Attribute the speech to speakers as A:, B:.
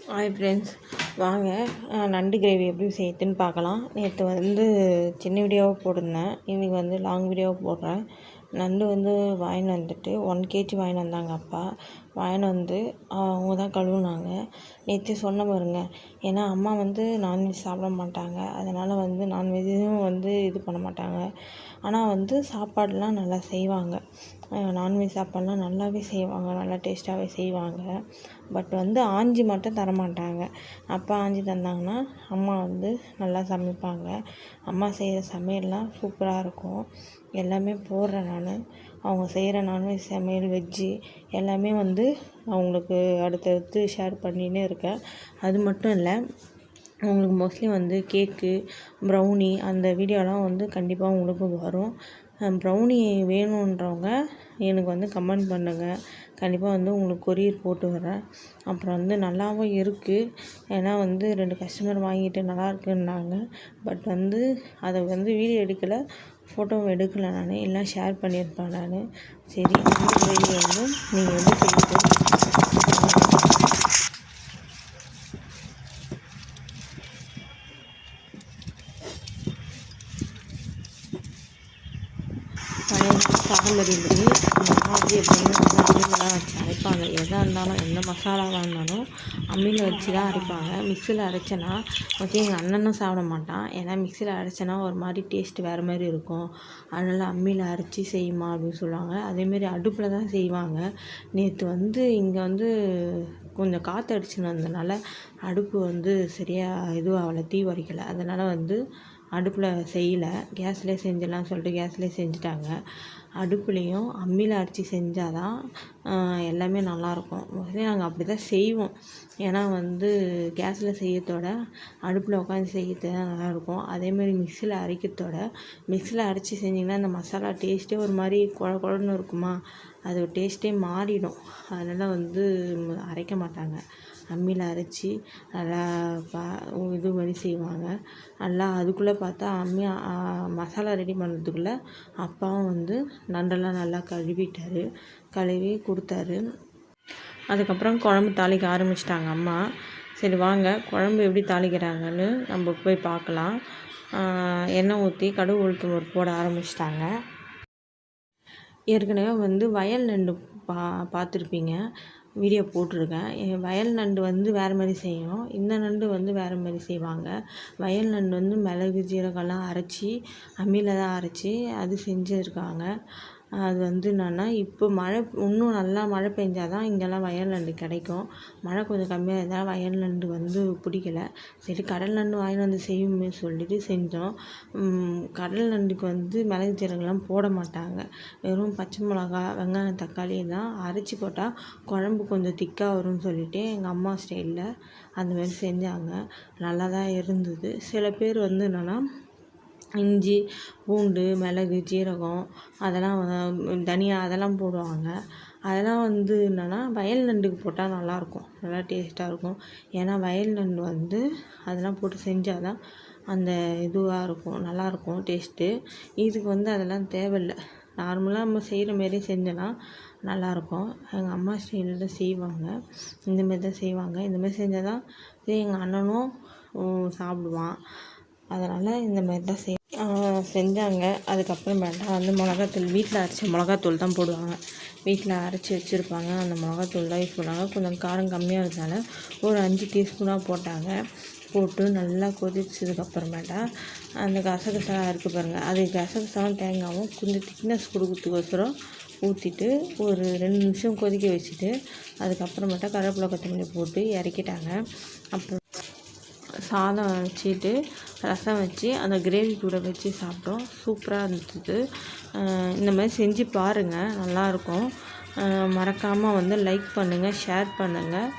A: Hi friends, வாங்க நண்டு gravy எப்படி செய்யுதுன்னு பார்க்கலாம். நேற்று சின்ன வீடியோவாக போட்டிருந்தேன், இன்றைக்கி லாங் வீடியோவாக போடுறேன். நண்டு வாங்கின்னு வந்துட்டு 1 kg வாங்கின்னு வந்தாங்க அப்பா. வாங்கின்னு அவங்க தான் கழுவுனாங்க. நேற்று சொன்ன பாருங்க, ஏன்னா அம்மா நான்வெஜ் சாப்பிட மாட்டாங்க, அதனால் நான்வெஜ்ஜும் இது பண்ண மாட்டாங்க. ஆனால் சாப்பாடெலாம் நல்லா செய்வாங்க. நான்வெஜ் சாப்பாடெலாம் நல்லாவே செய்வாங்க, நல்லா டேஸ்ட்டாகவே செய்வாங்க. பட் ஆஞ்சி மட்டும் தரமாட்டாங்க. அப்பா ஆஞ்சி தந்தாங்கன்னா அம்மா நல்லா சமைப்பாங்க. அம்மா செய்கிற சமையல்லாம் சூப்பராக இருக்கும். எல்லாமே போடுறேன் நான். அவங்க செய்கிற நான்வெஜ் சமையல், வெஜ்ஜு எல்லாமே அவங்களுக்கு அடுத்தடுத்து ஷேர் பண்ணிகிட்டே இருக்கேன். அது மட்டும் இல்லை, உங்களுக்கு மோஸ்ட்லி கேக்கு, ப்ரௌனி அந்த வீடியோலாம் கண்டிப்பாக உங்களுக்கு வரும். ப்ரௌனி வேணுன்றவங்க எனக்கு கமெண்ட் பண்ணுங்கள். கண்டிப்பாக உங்களுக்கு கொரியர் போட்டு வரேன். அப்புறம் நல்லாவும் இருக்குது. ஏன்னா 2 கஸ்டமர் வாங்கிட்டு நல்லா இருக்குன்னாங்க. பட் அதை வீடியோ எடுக்கலை, ஃபோட்டோவும் எடுக்கலை நான், எல்லாம் ஷேர் பண்ணியிருப்பேன் நான். சரி, இந்த வீடியோ நீங்கள் செய்யுது பாரம்பரியப்படி அம்மாவுக்கு எப்போயுமே அம்மியில் தான் வச்சு அரைப்பாங்க. எதாக இருந்தாலும், எந்த மசாலாவாக இருந்தாலும் அம்மியில் வச்சு தான் அரைப்பாங்க. மிக்சியில் அரைச்சேன்னா எங்கள் அண்ணனும் சாப்பிட மாட்டான். ஏன்னா மிக்சியில் அரைச்சேன்னா ஒரு மாதிரி டேஸ்ட் வேறு மாதிரி இருக்கும். அதனால் அம்மியில் அரைச்சி செய்யுமா அப்படின்னு சொல்லுவாங்க. அதேமாரி அடுப்பில் தான் செய்வாங்க. நேற்று இங்கே கொஞ்சம் காற்று அடிச்சுன்னு வந்ததுனால அடுப்பு சரியாக ஆகலை, தீ வரிக்கலை. அதனால் அடுப்பில் செய்யலை, கேஸ்லேயே செஞ்சிடலாம்னு சொல்லிட்டு கேஸ்லேயே செஞ்சுட்டாங்க. அடுப்புலேயும் அம்மியில் அரைச்சி செஞ்சால் தான் எல்லாமே நல்லாயிருக்கும். மோஸ்ட்லி நாங்கள் அப்படி தான் செய்வோம். ஏன்னா கேஸில் செய்யறதோட அடுப்பில் உட்காந்து செய்யறது தான் நல்லாயிருக்கும். அதேமாரி மிக்சியில் அரைச்சி செஞ்சிங்கன்னா அந்த மசாலா டேஸ்ட்டே ஒரு மாதிரி குழன்னு இருக்குமா, அது டேஸ்ட்டே மாறிடும். அதனால் அரைக்க மாட்டாங்க. அம்மியில் அரைச்சி நல்லா இது மாதிரி செய்வாங்க. நல்லா அதுக்குள்ளே பார்த்தா மசாலா ரெடி பண்ணுறதுக்குள்ளே அப்பாவும் நண்டெல்லாம் நல்லா கழுவி கொடுத்தாரு. அதுக்கப்புறம் குழம்பு தாளிக்க ஆரம்பிச்சிட்டாங்க அம்மா. சரி வாங்க, குழம்பு எப்படி தாளிக்கிறாங்கன்னு நம்ம போய் பார்க்கலாம். எண்ணெய் ஊற்றி கடுகு உளுத்தம் பருப்பு போட ஆரம்பிச்சிட்டாங்க. ஏற்கனவே வயல் நண்டு பார்த்துருப்பீங்க, வீடியோ போட்டிருக்கேன். வயல் நண்டு வேறு மாதிரி செய்யும், இந்த நண்டு வேறு மாதிரி செய்வாங்க. வயல் நண்டு மிளகு ஜீரகம்லாம் அரைச்சி அம்மியில் தான் அரைச்சி அது செஞ்சுருக்காங்க. அது என்னென்னா, இப்போ இன்னும் நல்லா மழை பெஞ்சால் தான் இங்கெல்லாம் வயல் நண்டு கிடைக்கும். மழை கொஞ்சம் கம்மியாக இருந்தால் வயல் நண்டு பிடிக்கல. சரி, கடல் நண்டு வாங்கிட்டு செய்யுமே சொல்லிட்டு செஞ்சோம். கடல் நண்டுக்கு மிளகு ஜீரகம்லாம் போட மாட்டாங்க. வெறும் பச்சை மிளகா, வெங்காயம், தக்காளி தான் அரைச்சி போட்டால் குழம்பு கொஞ்சம் திக்காக வரும்னு சொல்லிட்டு எங்கள் அம்மா ஸ்டைலில் அந்தமாரி செஞ்சாங்க. நல்லா தான் இருந்தது. சில பேர் என்னென்னா இஞ்சி, பூண்டு, மிளகு, ஜீரகம், அதெல்லாம் தனியா அதெல்லாம் போடுவாங்க. அதெல்லாம் என்னென்னா வயல் நண்டுக்கு போட்டால் நல்லாயிருக்கும், நல்லா டேஸ்ட்டாக இருக்கும். ஏன்னா வயல் நண்டு அதெல்லாம் போட்டு செஞ்சால் தான் அந்த இதுவாக இருக்கும், நல்லாயிருக்கும் டேஸ்ட்டு. இதுக்கு அதெல்லாம் தேவையில்லை. நார்மலாக நம்ம செய்கிற மாரி செஞ்சோன்னா நல்லாயிருக்கும். எங்கள் அம்மா ஸ்டைலில் தான் செய்வாங்க, இந்தமாரி தான் செய்வாங்க. இந்தமாரி செஞ்சால் தான் எங்கள் அண்ணனும் சாப்பிடுவான். அதனால் இந்தமாரி தான் செஞ்சாங்க. அதுக்கப்புறமேட்டா மிளகாத்தூள், வீட்டில் அரைச்ச மிளகாத்தூள் தான் போடுவாங்க. வீட்டில் அரைச்சி வச்சுருப்பாங்க, அந்த மிளகாத்தூள் தான் யூஸ் பண்ணுவாங்க. கொஞ்சம் காரம் கம்மியாக இருந்தனால ஒரு 5 டீஸ்பூனாக போட்டாங்க. போட்டு நல்லா கொதிச்சதுக்கப்புறமேட்டா அந்த கசகசா இருக்குது பாருங்கள், அது கசகசாவும் தேங்காயும் கொஞ்சம் திக்னஸ் கொடுக்கறதுக்கோசரம் ஊற்றிட்டு ஒரு 2 நிமிஷம் கொதிக்க வச்சுட்டு அதுக்கப்புறமேட்டா கருவேப்பிலை, கொத்தமல்லி போட்டு இறக்கிட்டாங்க. அப்புறம் சாதம் வச்சுட்டு ரசம் வச்சு அந்த கிரேவி கூட வச்சு சாப்பிட்டோம். சூப்பராக இருந்தது. இந்த மாதிரி செஞ்சு பாருங்கள், நல்லாயிருக்கும். மறக்காமல் லைக் பண்ணுங்கள், ஷேர் பண்ணுங்கள்.